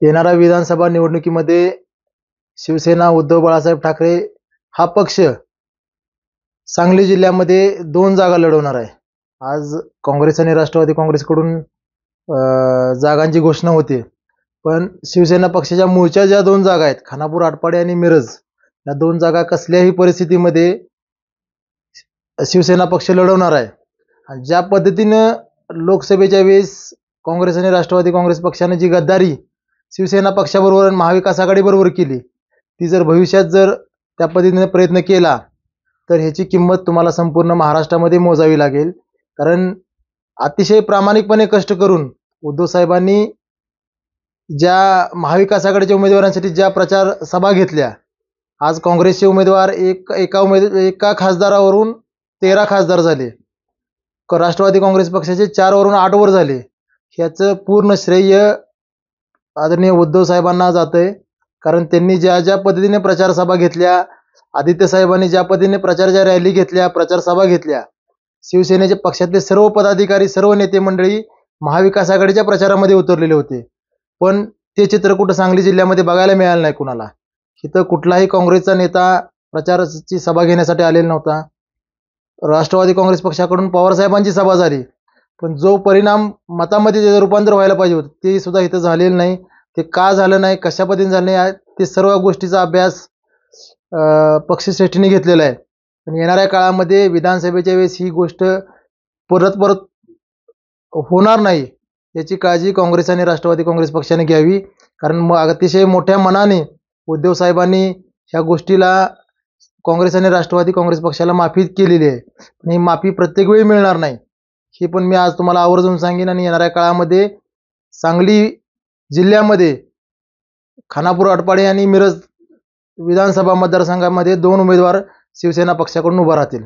येणाऱ्या विधानसभा निवडणुकीमध्ये शिवसेना उद्धव बाळासाहेब ठाकरे हा पक्ष सांगली जिल्ह्यामध्ये 2 जागा लढवणार आहे. आज काँग्रेस आणि राष्ट्रवादी काँग्रेसकडून जागांची घोषणा होते. पण शिवसेना पक्षाच्या मूळच्या ज्या 2 जागा आहेत, खानापूर, आटपाडी आणि मिरज, या 2 जागा कसल्याही परिस्थितीमध्ये शिवसेना पक्ष लढवणार आहे. आणि ज्या पद्धतीनं लोकसभेच्या वेळेस काँग्रेस आणि राष्ट्रवादी काँग्रेस पक्षाने जी गद्दारी शिवसेना पक्षाबरोबर आणि महाविकास आघाडीबरोबर केली, ती जर भविष्यात जर त्या पद्धतीने प्रयत्न केला तर ह्याची किंमत तुम्हाला संपूर्ण महाराष्ट्रामध्ये मोजावी लागेल. कारण अतिशय प्रामाणिकपणे कष्ट करून उद्धव साहेबांनी ज्या महाविकास आघाडीच्या उमेदवारांसाठी ज्या प्रचार सभा घेतल्या, आज काँग्रेसचे उमेदवार एका खासदारावरून 13 खासदार झाले. राष्ट्रवादी काँग्रेस पक्षाचे 4 वरून 8 वर झाले. ह्याचं पूर्ण श्रेय आदरणीय उद्धव साहेबांना जातंय. कारण त्यांनी ज्या ज्या पद्धतीने प्रचार सभा घेतल्या, आदित्य साहेबांनी ज्या पद्धतीने प्रचाराच्या रॅली घेतल्या, प्रचार सभा घेतल्या, शिवसेनेच्या पक्षातले सर्व पदाधिकारी, सर्व नेते मंडळी महाविकास आघाडीच्या प्रचारामध्ये उतरलेले होते. पण ते चित्र कुठं सांगली जिल्ह्यामध्ये बघायला मिळालं नाही कुणाला. इथं कुठलाही काँग्रेसचा नेता प्रचाराची सभा घेण्यासाठी आलेला नव्हता. राष्ट्रवादी काँग्रेस पक्षाकडून पवारसाहेबांची सभा झाली, पण जो परिणाम मतामध्ये त्याचं रूपांतर व्हायला पाहिजे होतं ते सुद्धा इथं झालेलं नाही. ते का झालं नाही, कशा पद्धतीने झालं नाही, ते सर्व गोष्टीचा अभ्यास पक्षश्रेष्ठींनी घेतलेला आहे. पण येणाऱ्या काळामध्ये विधानसभेच्या वेळेस ही गोष्ट परत होणार नाही याची काळजी काँग्रेस आणि राष्ट्रवादी काँग्रेस पक्षाने घ्यावी. कारण अतिशय मोठ्या मनाने उद्धव साहेबांनी ह्या गोष्टीला काँग्रेस आणि राष्ट्रवादी काँग्रेस पक्षाला माफी केलेली आहे. पण ही माफी प्रत्येक वेळी मिळणार नाही, हे पण मी आज तुम्हाला आवर्जून सांगेन. आणि येणाऱ्या काळामध्ये सांगली जिल्ह्यामध्ये खानापूर, आटपाडी आणि मिरज विधानसभा मतदारसंघामध्ये 2 उमेदवार शिवसेना पक्षाकडून उभा राहतील.